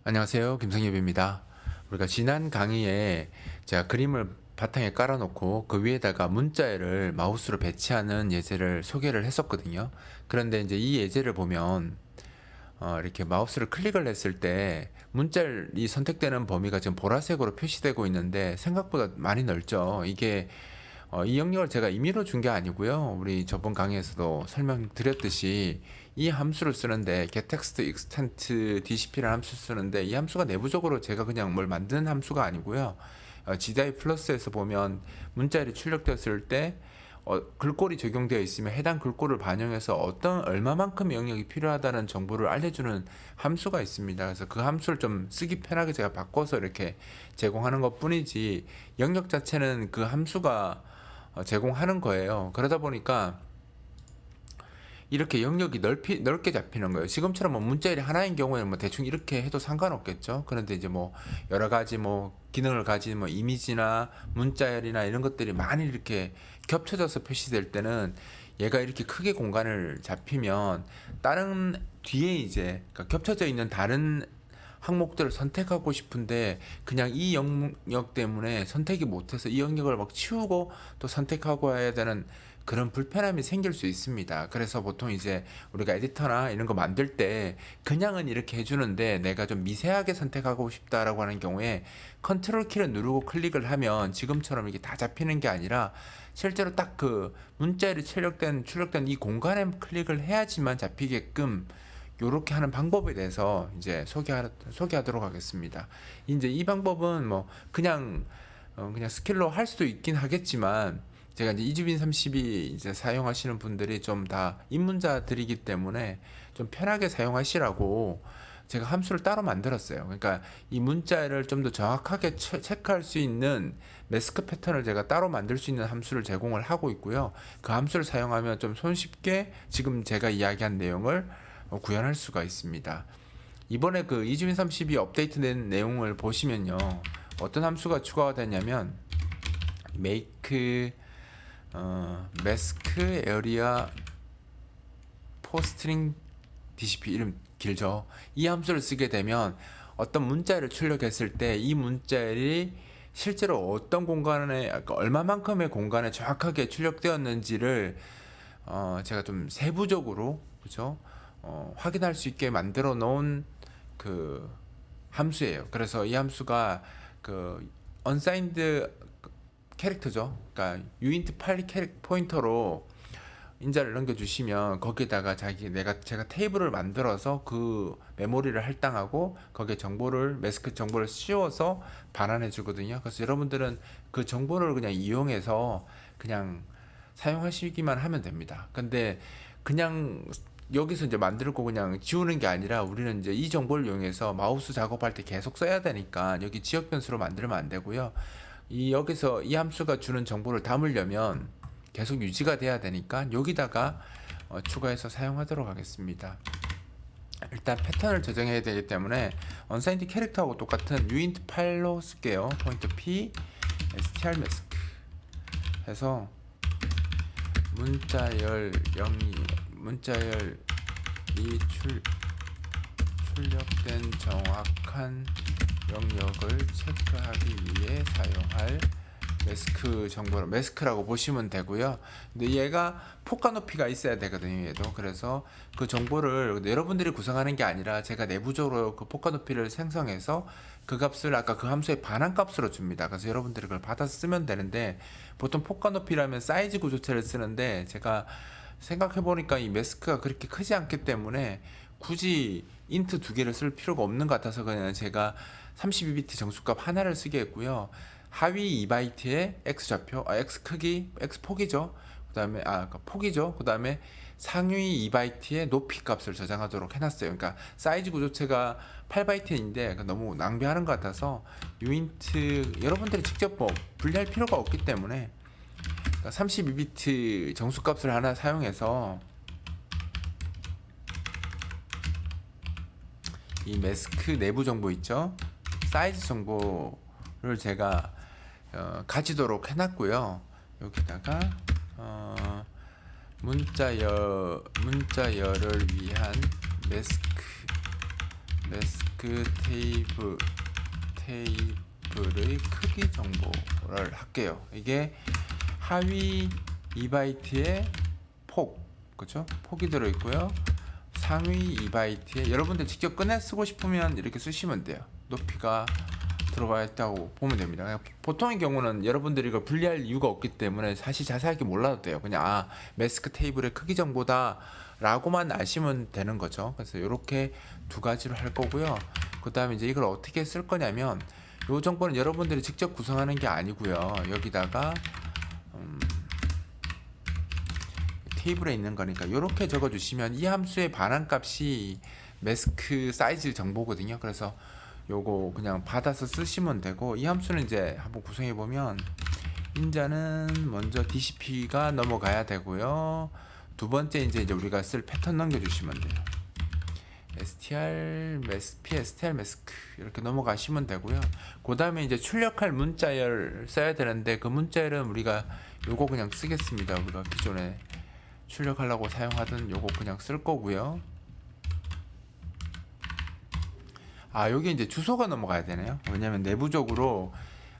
안녕하세요. 김성엽입니다. 우리가 지난 강의에 제가 그림을 바탕에 깔아놓고 그 위에다가 문자열을 마우스로 배치하는 예제를 소개를 했었거든요. 그런데 이제 이 예제를 보면 이렇게 마우스를 클릭을 했을 때 문자열이 선택되는 범위가 지금 보라색으로 표시되고 있는데 생각보다 많이 넓죠. 이게 이 영역을 제가 임의로 준 게 아니고요. 우리 저번 강의에서도 설명드렸듯이 이 함수를 쓰는데 getTextExtend DCP라는 함수 쓰는데 이 함수가 내부적으로 제가 그냥 뭘 만드는 함수가 아니고요. GDI 플러스에서 보면 문자열이 출력되었을 때 글꼴이 적용되어 있으면 해당 글꼴을 반영해서 어떤 얼마만큼 영역이 필요하다는 정보를 알려주는 함수가 있습니다. 그래서 그 함수를 좀 쓰기 편하게 제가 바꿔서 이렇게 제공하는 것 뿐이지 영역 자체는 그 함수가 제공하는 거예요. 그러다 보니까 이렇게 영역이 넓게 잡히는 거예요. 지금처럼 뭐 문자열이 하나인 경우에는 뭐 대충 이렇게 해도 상관없겠죠. 그런데 이제 뭐 여러 가지 뭐 기능을 가진 뭐 이미지나 문자열이나 이런 것들이 많이 이렇게 겹쳐져서 표시될 때는 얘가 이렇게 크게 공간을 잡히면 다른 뒤에 이제 그러니까 겹쳐져 있는 다른 항목들을 선택하고 싶은데 그냥 이 영역 때문에 선택이 못해서 이 영역을 막 치우고 또 선택하고 해야 되는 그런 불편함이 생길 수 있습니다. 그래서 보통 이제 우리가 에디터나 이런 거 만들 때 그냥은 이렇게 해주는데 내가 좀 미세하게 선택하고 싶다라고 하는 경우에 컨트롤 키를 누르고 클릭을 하면 지금처럼 이게 다 잡히는 게 아니라 실제로 딱 그 문자열이 출력된 이 공간에 클릭을 해야지만 잡히게끔 요렇게 하는 방법에 대해서 이제 소개하도록 하겠습니다. 이제 이 방법은 뭐 그냥 스킬로 할 수도 있긴 하겠지만 제가 이제 이주빈 30이 이제 사용하시는 분들이 좀 다 입문자들이기 때문에 좀 편하게 사용하시라고 제가 함수를 따로 만들었어요. 그러니까 이 문자를 좀 더 정확하게 체크할 수 있는 매스크 패턴을 제가 따로 만들 수 있는 함수를 제공을 하고 있고요. 그 함수를 사용하면 좀 손쉽게 지금 제가 이야기한 내용을 구현할 수가 있습니다. 이번에 그 이주민 32 업데이트된 내용을 보시면요. 어떤 함수가 추가가 됐냐면 make mask area postring DCP 이름 길죠. 이 함수를 쓰게 되면 어떤 문자를 출력했을 때 이 문자열이 실제로 어떤 공간에 얼마만큼의 공간에 정확하게 출력되었는지를 제가 좀 세부적으로 그죠? 확인할 수 있게 만들어 놓은 그 함수예요. 그래서 이 함수가 그 unsigned 캐릭터죠. 그러니까 uint 8 포인터로 인자를 넘겨주시면 거기에다가 제가 테이블을 만들어서 그 메모리를 할당하고 거기에 매스크 정보를 씌워서 반환해 주거든요. 그래서 여러분들은 그 정보를 그냥 이용해서 그냥 사용하시기만 하면 됩니다. 근데 그냥 여기서 이제 만들고 그냥 지우는 게 아니라 우리는 이제 이 정보를 이용해서 마우스 작업할 때 계속 써야 되니까 여기 지역 변수로 만들면 안 되고요. 여기서 이 함수가 주는 정보를 담으려면 계속 유지가 돼야 되니까 여기다가 추가해서 사용하도록 하겠습니다. 일단 패턴을 저장해야 되기 때문에 unsigned 캐릭터하고 똑같은 uint 8로 쓸게요. 포인트 p strmask 해서 문자열이 출력된 정확한 영역을 체크하기 위해 사용할 매스크라고 보시면 되고요. 근데 얘가 폭과 높이가 있어야 되거든요. 얘도 그래서 그 정보를 여러분들이 구성하는 게 아니라 제가 내부적으로 그 폭과 높이를 생성해서 그 값을 아까 그 함수의 반환 값으로 줍니다. 그래서 여러분들이 그걸 받아서 쓰면 되는데 보통 폭과 높이라면 사이즈 구조체를 쓰는데 제가 생각해 보니까 이 매스크가 그렇게 크지 않기 때문에 굳이 인트 두 개를 쓸 필요가 없는 것 같아서 그냥 제가 32비트 정수값 하나를 쓰게 했고요. 하위 2바이트의 x 좌표, x 크기, x 폭이죠. 그다음에 폭이죠. 그다음에 상위 2바이트의 높이 값을 저장하도록 해놨어요. 그러니까 사이즈 구조체가 8바이트인데 너무 낭비하는 것 같아서 유인트 여러분들이 직접 뭐 분리할 필요가 없기 때문에 32비트 정수값을 하나 사용해서 이 매스크 내부 정보 있죠? 사이즈 정보를 제가 가지도록 해놨고요. 여기다가 문자열을 위한 매스크 매스크 테이블의 크기 정보를 할게요. 이게 하위 2바이트의 폭, 그죠? 폭이 들어있고요. 상위 2바이트에 여러분들 직접 꺼내 쓰고 싶으면 이렇게 쓰시면 돼요. 높이가 들어가 있다고 보면 됩니다. 보통의 경우는 여러분들이 이걸 분리할 이유가 없기 때문에 사실 자세하게 몰라도 돼요. 그냥 매스크 테이블의 크기 정보다 라고만 아시면 되는 거죠. 그래서 이렇게 두 가지로 할 거고요. 그 다음에 이제 이걸 어떻게 쓸 거냐면 이 정보는 여러분들이 직접 구성하는 게 아니고요. 여기다가 테이블에 있는 거니까 이렇게 적어주시면 이 함수의 반환값이 매스크 사이즈 정보거든요. 그래서 요거 그냥 받아서 쓰시면 되고, 이 함수는 이제 한번 구성해 보면 인자는 먼저 DCP가 넘어가야 되고요. 두 번째 이제 우리가 쓸 패턴 넘겨주시면 돼요. str 매스크 이렇게 넘어가시면 되고요. 그 다음에 이제 출력할 문자열 써야 되는데 그 문자열은 우리가 요거 그냥 쓰겠습니다. 우리가 기존에 출력하려고 사용하던 요거 그냥 쓸 거고요. 여기 이제 주소가 넘어가야 되네요. 왜냐면 내부적으로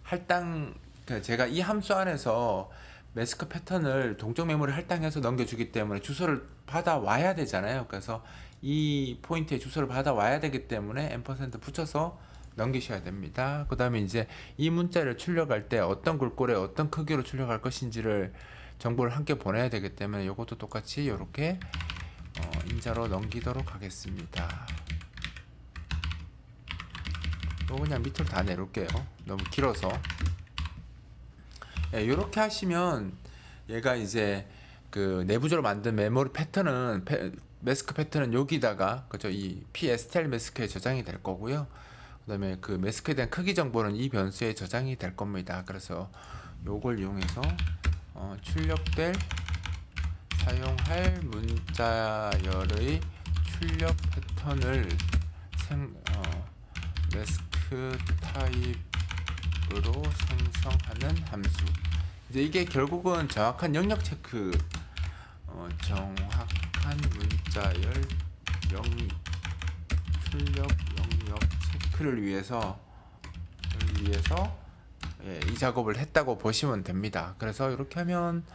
할당, 제가 이 함수 안에서 매스크 패턴을 동적 메모리 할당해서 넘겨주기 때문에 주소를 받아와야 되잖아요. 그래서 이 포인트에 주소를 받아와야 되기 때문에 앰퍼센트 붙여서 넘기셔야 됩니다. 그 다음에 이제 이 문자를 출력할 때 어떤 글꼴에 어떤 크기로 출력할 것인지를 정보를 함께 보내야 되기 때문에 이것도 똑같이 이렇게 인자로 넘기도록 하겠습니다. 이거 그냥 밑으로 다 내놓을게요. 너무 길어서. 이렇게 하시면 얘가 이제 그 내부적으로 만든 메모리 패턴은 매스크 패턴은 여기다가 그죠, 이 PSTL 매스크에 저장이 될 거고요. 그다음에 그 매스크에 대한 크기 정보는 이 변수에 저장이 될 겁니다. 그래서 요걸 이용해서 출력될 사용할 문자열의 출력 패턴을 매스크 타입으로 생성하는 함수. 이제 이게 결국은 정확한 영역 체크, 정확한 문자열 출력 영역 체크를 위해서 이 작업을 했다고 보시면 됩니다. 그래서 이렇게 하면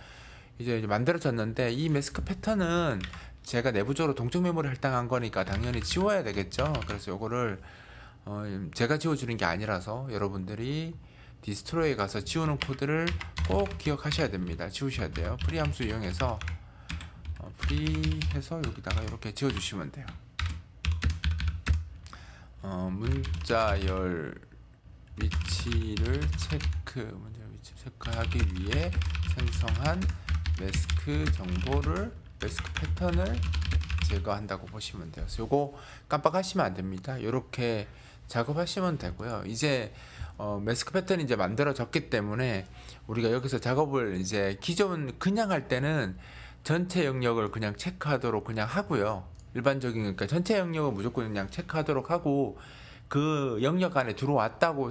이제 만들어졌는데, 이 매스크 패턴은 제가 내부적으로 동적 메모리 할당한 거니까 당연히 지워야 되겠죠. 그래서 요거를 제가 지워주는 게 아니라서 여러분들이 디스트로이에 가서 지우는 코드를 꼭 기억하셔야 됩니다. 지우셔야 돼요. 프리 함수 이용해서 프리 해서 여기다가 이렇게 지워주시면 돼요. 문자열 위치를 체크하기 위해 생성한 매스크 정보를, 매스크 패턴을 제거한다고 보시면 돼요. 그래서 요거 깜빡하시면 안 됩니다. 이렇게 작업하시면 되고요. 이제 매스크 패턴이 이제 만들어졌기 때문에 우리가 여기서 작업을 이제 기존 그냥 할 때는 전체 영역을 그냥 체크하도록 그냥 하고요. 일반적인, 그러니까 전체 영역은 무조건 그냥 체크하도록 하고, 그 영역 안에 들어왔다고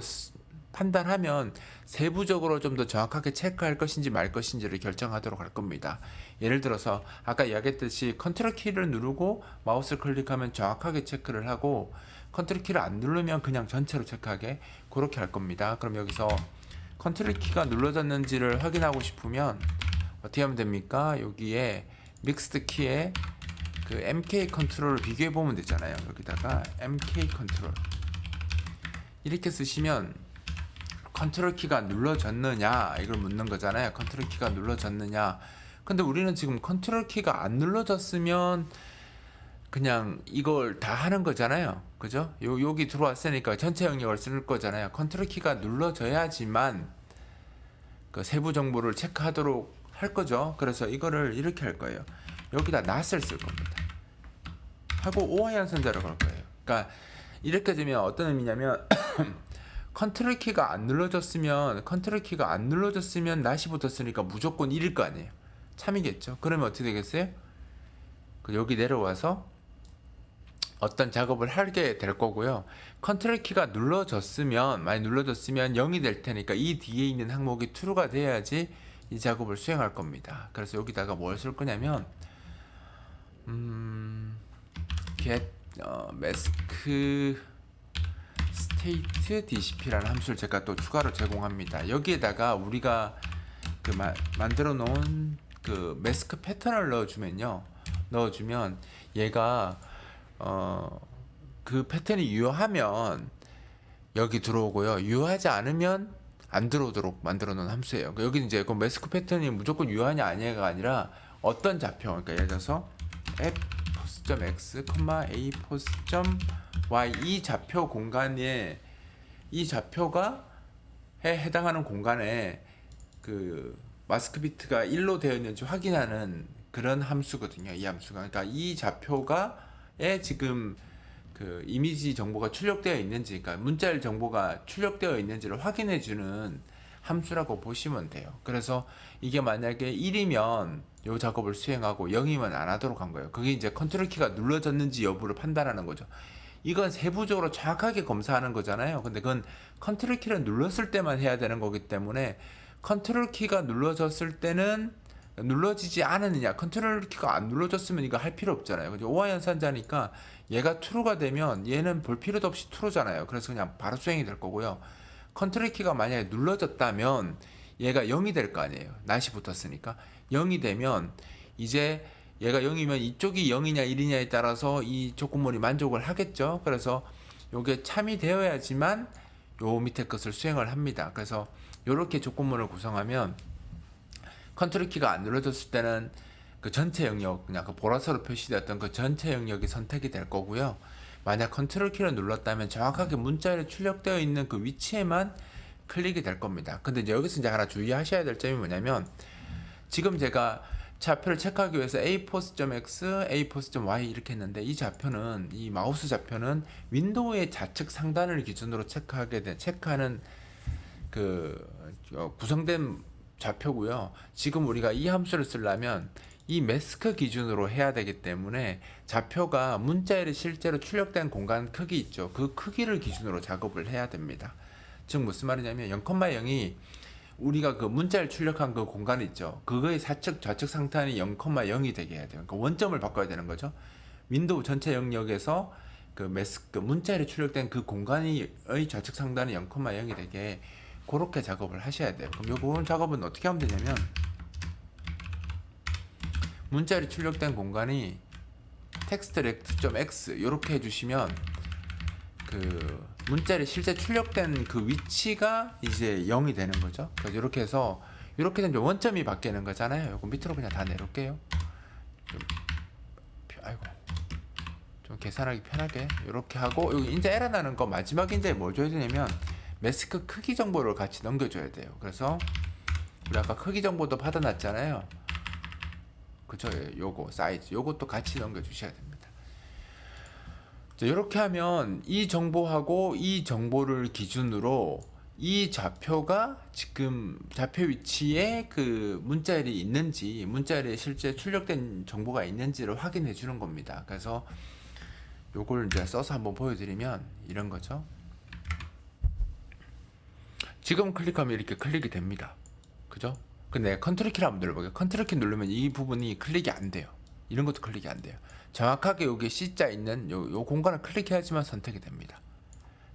판단하면 세부적으로 좀 더 정확하게 체크할 것인지 말 것인지를 결정하도록 할 겁니다. 예를 들어서 아까 이야기했듯이 컨트롤 키를 누르고 마우스 클릭하면 정확하게 체크를 하고, 컨트롤 키를 안 누르면 그냥 전체로 체크하게, 그렇게 할 겁니다. 그럼 여기서 컨트롤 키가 눌러졌는지를 확인하고 싶으면 어떻게 하면 됩니까? 여기에 믹스드 키에 그 MK 컨트롤을 비교해 보면 되잖아요. 여기다가 MK 컨트롤 이렇게 쓰시면 컨트롤 키가 눌러졌느냐 이걸 묻는 거잖아요. 컨트롤 키가 눌러졌느냐. 근데 우리는 지금 컨트롤 키가 안 눌러졌으면 그냥 이걸 다 하는 거잖아요. 그죠? 여기 들어왔으니까 전체 영역을 쓸 거잖아요. 컨트롤 키가 눌러져야지만 그 세부 정보를 체크하도록 할 거죠. 그래서 이거를 이렇게 할 거예요. 여기다 not을 쓸 겁니다. 하고 오하이한 선자를 걸 거예요. 그러니까 이렇게 되면 어떤 의미냐면 컨트롤 키가 안 눌러졌으면 not이 붙었으니까 무조건 1일 거 아니에요. 참이겠죠. 그러면 어떻게 되겠어요? 여기 내려와서 어떤 작업을 하게 될 거고요. 컨트롤 키가 많이 눌러졌으면 0이 될 테니까 이 뒤에 있는 항목이 true가 돼야지 이 작업을 수행할 겁니다. 그래서 여기다가 뭘 쓸 거냐면 get mask state dcp라는 함수를 제가 또 추가로 제공합니다. 여기에다가 우리가 그 만들어 놓은 그 매스크 패턴을 넣어주면 얘가 그 패턴이 유효하면 여기 들어오고요. 유효하지 않으면 안 들어오도록 만들어 놓은 함수예요. 여기 이제 그 매스크 패턴이 무조건 유효하냐 아니냐가 아니라 어떤 좌표, 그러니까 예를 들어서 f_x, a_y 이 좌표 공간에 이 좌표가 해당하는 공간에 그 마스크 비트가 1로 되어 있는지 확인하는 그런 함수거든요. 이 함수가. 그러니까 이 좌표가에 지금 그 이미지 정보가 출력되어 있는지, 그러니까 문자열 정보가 출력되어 있는지를 확인해 주는 함수라고 보시면 돼요. 그래서 이게 만약에 1이면 이 작업을 수행하고 0이면 안 하도록 한 거예요. 그게 이제 컨트롤 키가 눌러졌는지 여부를 판단하는 거죠. 이건 세부적으로 정확하게 검사하는 거잖아요. 근데 그건 컨트롤 키를 눌렀을 때만 해야 되는 거기 때문에 컨트롤 키가 눌러졌을 때는 눌러지지 않았느냐, 컨트롤 키가 안 눌러졌으면 이거 할 필요 없잖아요. 그죠? 오화 연산자니까 얘가 true가 되면 얘는 볼 필요도 없이 true잖아요. 그래서 그냥 바로 수행이 될 거고요. 컨트롤 키가 만약에 눌러졌다면 얘가 0이 될 거 아니에요. 낫이 붙었으니까 0이 되면 이제 얘가 0이면 이쪽이 0이냐 1이냐에 따라서 이 조건물이 만족을 하겠죠. 그래서 요게 참이 되어야지만 요 밑에 것을 수행을 합니다. 그래서 요렇게 조건물을 구성하면 컨트롤 키가 안 눌러졌을 때는 그 전체 영역, 그냥 그 보라색으로 표시되었던 그 전체 영역이 선택이 될 거고요. 만약 컨트롤 키를 눌렀다면 정확하게 문자열이 출력되어 있는 그 위치에만 클릭이 될 겁니다. 근데 이제 여기서 이제 하나 주의하셔야 될 점이 뭐냐면, 지금 제가 좌표를 체크하기 위해서 a_x, a_y 이렇게 했는데, 이 좌표는, 이 마우스 좌표는 윈도우의 좌측 상단을 기준으로 체크하는 그 구성된 좌표고요. 지금 우리가 이 함수를 쓰려면 이 매스크 기준으로 해야 되기 때문에 좌표가 문자열이 실제로 출력된 공간 크기 있죠. 그 크기를 기준으로 작업을 해야 됩니다. 즉 무슨 말이냐면 0,0이 우리가 그 문자열 출력한 그 공간 있죠. 그거의 좌측 상단이 0,0이 되게 해야 돼요. 그러니까 원점을 바꿔야 되는 거죠. 윈도우 전체 영역에서 그 문자열이 출력된 그 공간의 좌측 상단이 0,0이 되게 그렇게 작업을 하셔야 돼요. 그럼 요거 작업은 어떻게 하면 되냐면, 문자열이 출력된 공간이 textrect.x 이렇게 해주시면 그 문자열이 실제 출력된 그 위치가 이제 0이 되는 거죠. 그래서 이렇게 해서 이렇게 되면 원점이 바뀌는 거잖아요. 이거 밑으로 그냥 다 내려올게요. 좀 계산하기 편하게 이렇게 하고, 여기 이제 에러 나는 거 마지막에 이제 뭘 줘야 되냐면 매스크 크기 정보를 같이 넘겨줘야 돼요. 그래서 우리 아까 크기 정보도 받아놨잖아요. 그쵸? 요거 사이즈 요것도 같이 넘겨주셔야 됩니다. 자, 이렇게 하면 이 정보하고 이 정보를 기준으로 이 좌표가 지금 좌표 위치에 그 문자열이 있는지, 문자열에 실제 출력된 정보가 있는지를 확인해 주는 겁니다. 그래서 요걸 이제 써서 한번 보여드리면 이런 거죠. 지금 클릭하면 이렇게 클릭이 됩니다. 그죠? 근데 컨트롤 키를 한번 눌러볼게요. 컨트롤 키 누르면 이 부분이 클릭이 안 돼요. 이런 것도 클릭이 안 돼요. 정확하게 여기 C자 있는 요 공간을 클릭해야지만 선택이 됩니다.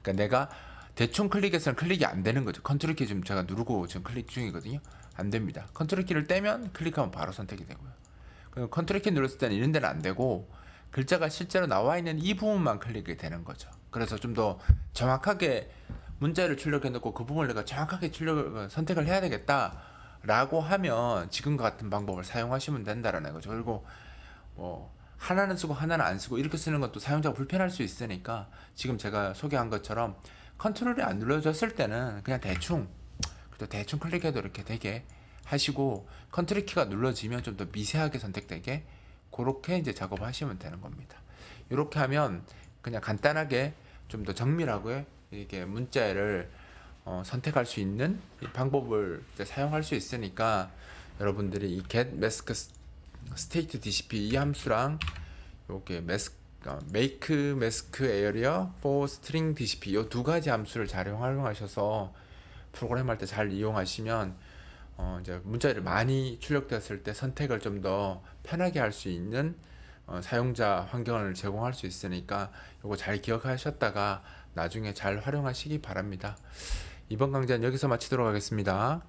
그러니까 내가 대충 클릭해서는 클릭이 안 되는 거죠. 컨트롤 키 지금 제가 누르고 지금 클릭 중이거든요. 안 됩니다. 컨트롤 키를 떼면 클릭하면 바로 선택이 되고요. 그럼 컨트롤 키 눌렀을 때는 이런 데는 안 되고 글자가 실제로 나와 있는 이 부분만 클릭이 되는 거죠. 그래서 좀 더 정확하게 문자를 출력해 놓고 그 부분을 내가 정확하게 선택을 해야 되겠다라고 하면 지금과 같은 방법을 사용하시면 된다라는 거죠. 그리고 뭐 하나는 쓰고 하나는 안 쓰고 이렇게 쓰는 것도 사용자가 불편할 수 있으니까 지금 제가 소개한 것처럼 컨트롤이 안 눌러졌을 때는 그냥 대충 클릭해도 이렇게 되게 하시고, 컨트롤 키가 눌러지면 좀 더 미세하게 선택되게 그렇게 이제 작업하시면 되는 겁니다. 이렇게 하면 그냥 간단하게 좀 더 정밀하게 이렇게 문자를 선택할 수 있는 방법을 이제 사용할 수 있으니까, 여러분들이 이 get mask state dcp 이 함수랑 요게 make mask area for string dcp 요 두 가지 함수를 잘 활용하셔서 프로그램 할 때 잘 이용하시면 이제 문자열이 많이 출력되었을 때 선택을 좀 더 편하게 할 수 있는 사용자 환경을 제공할 수 있으니까 요거 잘 기억하셨다가 나중에 잘 활용하시기 바랍니다. 이번 강좌는 여기서 마치도록 하겠습니다.